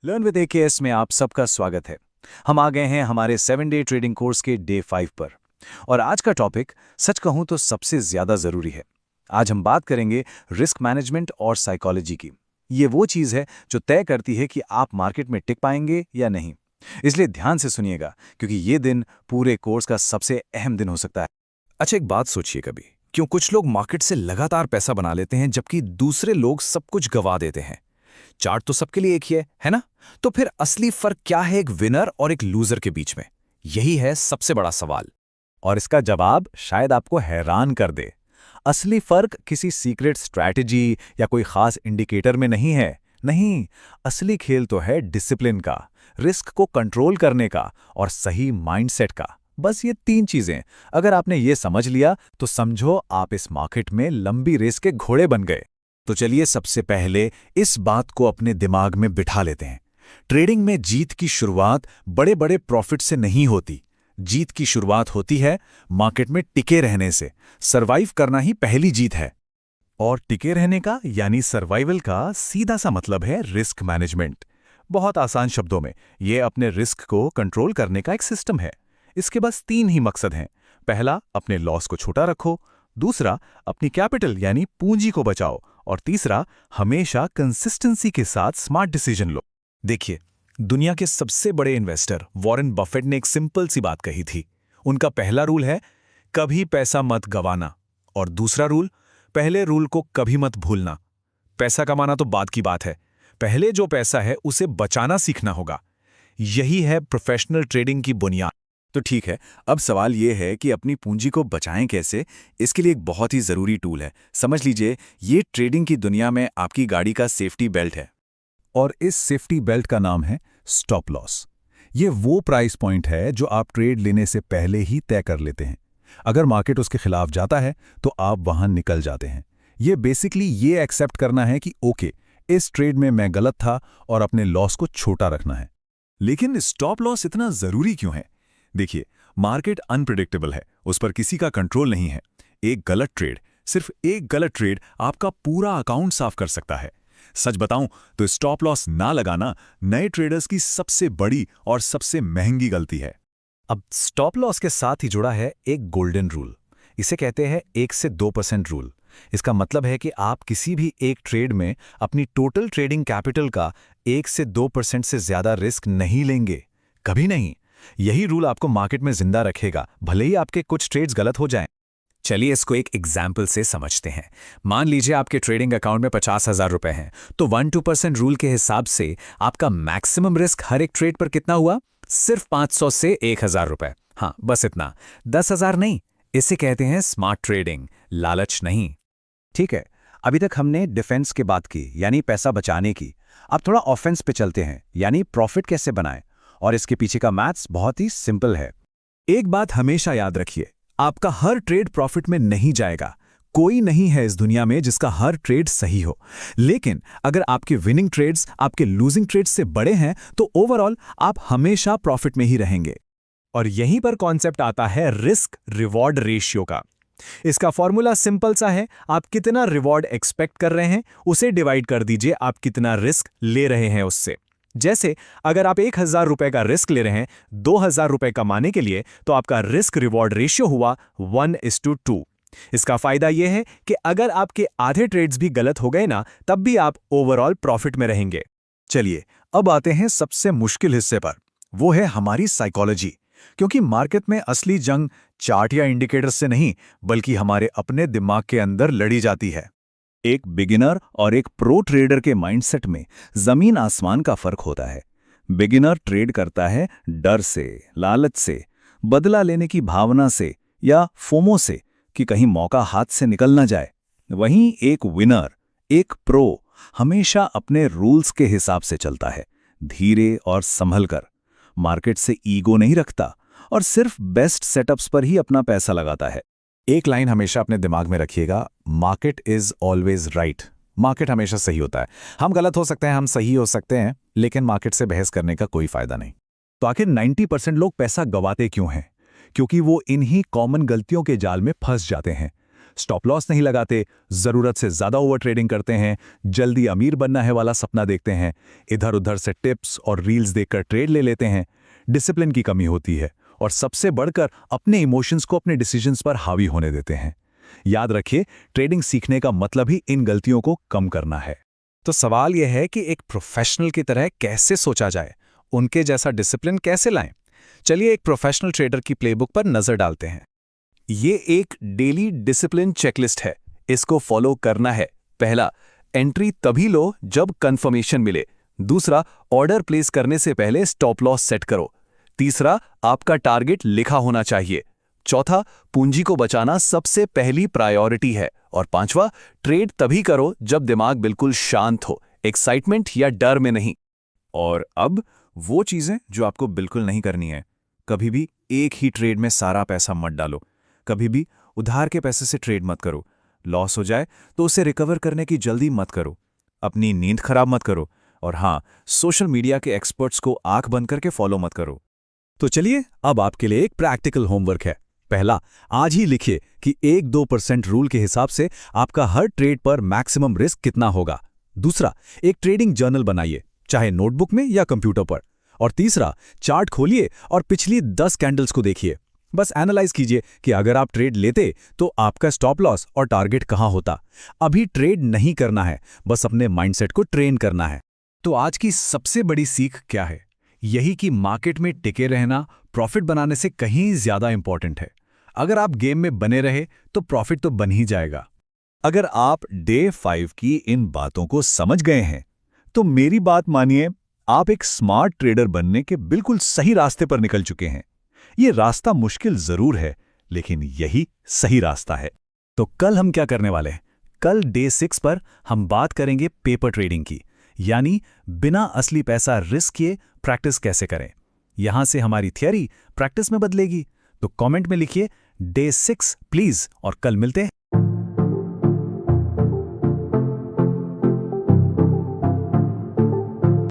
Learn with AKS में आप सबका स्वागत है। हम आ गए हैं हमारे 7 डे ट्रेडिंग कोर्स के डे 5 पर। और आज का टॉपिक सच कहूं तो सबसे ज्यादा जरूरी है। आज हम बात करेंगे रिस्क मैनेजमेंट और साइकोलॉजी की। ये वो चीज है जो तय करती है कि आप मार्केट में टिक पाएंगे या नहीं। इसलिए ध्यान से सुनिएगा, क्योंकि ये दिन पूरे कोर्स का सबसे अहम दिन हो सकता है। अच्छा, एक बात सोचिए कभी, क्यों कुछ लोग मार्केट से लगातार पैसा बना लेते हैं जबकि दूसरे लोग सब कुछ गवा देते हैं। चार्ट तो सबके लिए एक ही है ना? तो फिर असली फर्क क्या है एक विनर और एक लूजर के बीच में? यही है सबसे बड़ा सवाल। और इसका जवाब शायद आपको हैरान कर दे। असली फर्क किसी सीक्रेट स्ट्रैटेजी या कोई खास इंडिकेटर में नहीं है। नहीं, असली खेल तो है डिसिप्लिन का, रिस्क को कंट्रोल करने का और सही माइंडसेट का। बस ये 3 चीजें अगर आपने ये समझ लिया तो समझो आप इस मार्केट में लंबी रेस के घोड़े बन गए। तो चलिए सबसे पहले इस बात को अपने दिमाग में बिठा लेते हैं। ट्रेडिंग में जीत की शुरुआत बड़े बड़े प्रॉफिट से नहीं होती। जीत की शुरुआत होती है मार्केट में टिके रहने से। सर्वाइव करना ही पहली जीत है। और टिके रहने का यानी सर्वाइवल का सीधा सा मतलब है रिस्क मैनेजमेंट। बहुत आसान शब्दों में ये अपने रिस्क को कंट्रोल करने का एक सिस्टम है। इसके बस 3 ही मकसद हैं। पहला, अपने लॉस को छोटा रखो। दूसरा, अपनी कैपिटल यानी पूंजी को बचाओ। और तीसरा, हमेशा कंसिस्टेंसी के साथ स्मार्ट डिसीजन लो। देखिए, दुनिया के सबसे बड़े इन्वेस्टर वॉरेन बफेट ने एक सिंपल सी बात कही थी। उनका पहला रूल है, कभी पैसा मत गवाना। और दूसरा रूल, पहले रूल को कभी मत भूलना। पैसा कमाना तो बाद की बात है, पहले जो पैसा है उसे बचाना सीखना होगा। यही है प्रोफेशनल ट्रेडिंग की बुनियाद। तो ठीक है, अब सवाल यह है कि अपनी पूंजी को बचाएं कैसे। इसके लिए एक बहुत ही जरूरी टूल है। समझ लीजिए, ये ट्रेडिंग की दुनिया में आपकी गाड़ी का सेफ्टी बेल्ट है। और इस सेफ्टी बेल्ट का नाम है स्टॉप लॉस। ये वो प्राइस पॉइंट है जो आप ट्रेड लेने से पहले ही तय कर लेते हैं। अगर मार्केट उसके खिलाफ जाता है तो आप वहां निकल जाते हैं। ये बेसिकली ये एक्सेप्ट करना है कि ओके, इस ट्रेड में मैं गलत था और अपने लॉस को छोटा रखना है। लेकिन स्टॉप लॉस इतना जरूरी क्यों है? देखिए, मार्केट अनप्रिडिक्टेबल है, उस पर किसी का कंट्रोल नहीं है। एक गलत ट्रेड, सिर्फ एक गलत ट्रेड आपका पूरा अकाउंट साफ कर सकता है। सच बताऊं तो स्टॉप लॉस ना लगाना नए ट्रेडर्स की सबसे बड़ी और सबसे महंगी गलती है। अब स्टॉप लॉस के साथ ही जुड़ा है एक गोल्डन रूल। इसे कहते हैं 1 से 2% रूल। इसका मतलब है कि आप किसी भी एक ट्रेड में अपनी टोटल ट्रेडिंग कैपिटल का 1 से 2% से ज्यादा रिस्क नहीं लेंगे, कभी नहीं। यही रूल आपको मार्केट में जिंदा रखेगा, भले ही आपके कुछ ट्रेड्स गलत हो जाएं। चलिए इसको एक एग्जाम्पल से समझते हैं। मान लीजिए आपके ट्रेडिंग अकाउंट में 50,000 रुपए हैं, तो 1-2% रूल के हिसाब से आपका मैक्सिमम रिस्क हर एक ट्रेड पर कितना हुआ? सिर्फ 500 से 1,000 रुपए। हाँ, बस इतना, 10,000 नहीं। इसे कहते हैं स्मार्ट ट्रेडिंग, लालच नहीं। ठीक है, अभी तक हमने डिफेंस की बात की, यानी पैसा बचाने की। अब थोड़ा ऑफेंस पे चलते हैं, यानी प्रॉफिट कैसे बनाएं। और इसके पीछे का मैथ्स बहुत ही सिंपल है। एक बात हमेशा याद रखिए, आपका हर ट्रेड प्रॉफिट में नहीं जाएगा। कोई नहीं है इस दुनिया में जिसका हर ट्रेड सही हो। लेकिन अगर आपके विनिंग ट्रेड्स आपके लूजिंग ट्रेड्स से बड़े हैं तो ओवरऑल आप हमेशा प्रॉफिट में ही रहेंगे। और यहीं पर कॉन्सेप्ट आता है रिस्क रिवॉर्ड रेशियो का। इसका फॉर्मूला सिंपल सा है, आप कितना रिवॉर्ड एक्सपेक्ट कर रहे हैं उसे डिवाइड कर दीजिए आप कितना रिस्क ले रहे हैं उससे। जैसे अगर आप 1,000 रुपए का रिस्क ले रहे हैं 2,000 रुपए कमाने के लिए, तो आपका रिस्क रिवॉर्ड रेशियो हुआ 1:2। इसका फायदा यह है कि अगर आपके आधे ट्रेड्स भी गलत हो गए ना, तब भी आप ओवरऑल प्रॉफिट में रहेंगे। चलिए अब आते हैं सबसे मुश्किल हिस्से पर, वो है हमारी साइकोलॉजी। क्योंकि मार्केट में असली जंग चार्ट या इंडिकेटर से नहीं, बल्कि हमारे अपने दिमाग के अंदर लड़ी जाती है। एक बिगिनर और एक प्रो ट्रेडर के माइंडसेट में जमीन आसमान का फर्क होता है। बिगिनर ट्रेड करता है डर से, लालच से, बदला लेने की भावना से या फोमो से कि कहीं मौका हाथ से निकल ना जाए। वहीं एक विनर, एक प्रो हमेशा अपने रूल्स के हिसाब से चलता है, धीरे और संभल कर। मार्केट से ईगो नहीं रखता और सिर्फ बेस्ट सेटअप्स पर ही अपना पैसा लगाता है। एक लाइन हमेशा अपने दिमाग में रखिएगा, market is always right. Market हमेशा सही होता है। हम गलत हो सकते हैं, हम सही हो सकते हैं, लेकिन मार्केट से बहस करने का कोई फायदा नहीं। तो आखिर 90% लोग पैसा गवाते क्यों हैं? क्योंकि वो इन्हीं कॉमन गलतियों के जाल में फंस जाते हैं। स्टॉप लॉस नहीं लगाते, जरूरत से ज्यादा ओवर ट्रेडिंग करते हैं, जल्दी अमीर बनना है वाला सपना देखते हैं, इधर उधर से टिप्स और रील्स देखकर ट्रेड ले लेते हैं। डिसिप्लिन की कमी होती है और सबसे बढ़कर अपने इमोशंस को अपने डिसीजंस पर हावी होने देते हैं। याद रखिए, ट्रेडिंग सीखने का मतलब ही इन गलतियों को कम करना है। तो सवाल यह है कि एक प्रोफेशनल की तरह कैसे सोचा जाए, उनके जैसा डिसिप्लिन कैसे लाएं। चलिए एक प्रोफेशनल ट्रेडर की प्लेबुक पर नजर डालते हैं। ये एक डेली डिसिप्लिन चेकलिस्ट है, इसको फॉलो करना है। पहला, एंट्री तभी लो जब कंफर्मेशन मिले। दूसरा, ऑर्डर प्लेस करने से पहले स्टॉप लॉस सेट करो। तीसरा, आपका टारगेट लिखा होना चाहिए। चौथा, पूंजी को बचाना सबसे पहली प्रायोरिटी है। और पांचवा, ट्रेड तभी करो जब दिमाग बिल्कुल शांत हो, एक्साइटमेंट या डर में नहीं। और अब वो चीजें जो आपको बिल्कुल नहीं करनी है। कभी भी एक ही ट्रेड में सारा पैसा मत डालो। कभी भी उधार के पैसे से ट्रेड मत करो। लॉस हो जाए तो उसे रिकवर करने की जल्दी मत करो। अपनी नींद खराब मत करो। और हाँ, सोशल मीडिया के एक्सपर्ट्स को आंख बंद करके फॉलो मत करो। तो चलिए अब आपके लिए एक प्रैक्टिकल होमवर्क है। पहला, आज ही लिखिए कि 1-2% रूल के हिसाब से आपका हर ट्रेड पर मैक्सिमम रिस्क कितना होगा। दूसरा, एक ट्रेडिंग जर्नल बनाइए, चाहे नोटबुक में या कंप्यूटर पर। और तीसरा, चार्ट खोलिए और पिछली 10 कैंडल्स को देखिए। बस एनालाइज कीजिए कि अगर आप ट्रेड लेते तो आपका स्टॉप लॉस और टारगेट कहां होता। अभी ट्रेड नहीं करना है, बस अपने माइंडसेट को ट्रेन करना है। तो आज की सबसे बड़ी सीख क्या है? यही कि मार्केट में टिके रहना प्रॉफिट बनाने से कहीं ज्यादा इंपॉर्टेंट है। अगर आप गेम में बने रहे तो प्रॉफिट तो बन ही जाएगा। अगर आप डे 5 की इन बातों को समझ गए हैं तो मेरी बात मानिए, आप एक स्मार्ट ट्रेडर बनने के बिल्कुल सही रास्ते पर निकल चुके हैं। ये रास्ता मुश्किल जरूर है, लेकिन यही सही रास्ता है। तो कल हम क्या करने वाले हैं? कल डे 6 पर हम बात करेंगे पेपर ट्रेडिंग की, यानी बिना असली पैसा रिस्क किए प्रैक्टिस कैसे करें। यहां से हमारी थियरी प्रैक्टिस में बदलेगी। तो कमेंट में लिखिए डे 6 प्लीज, और कल मिलते हैं।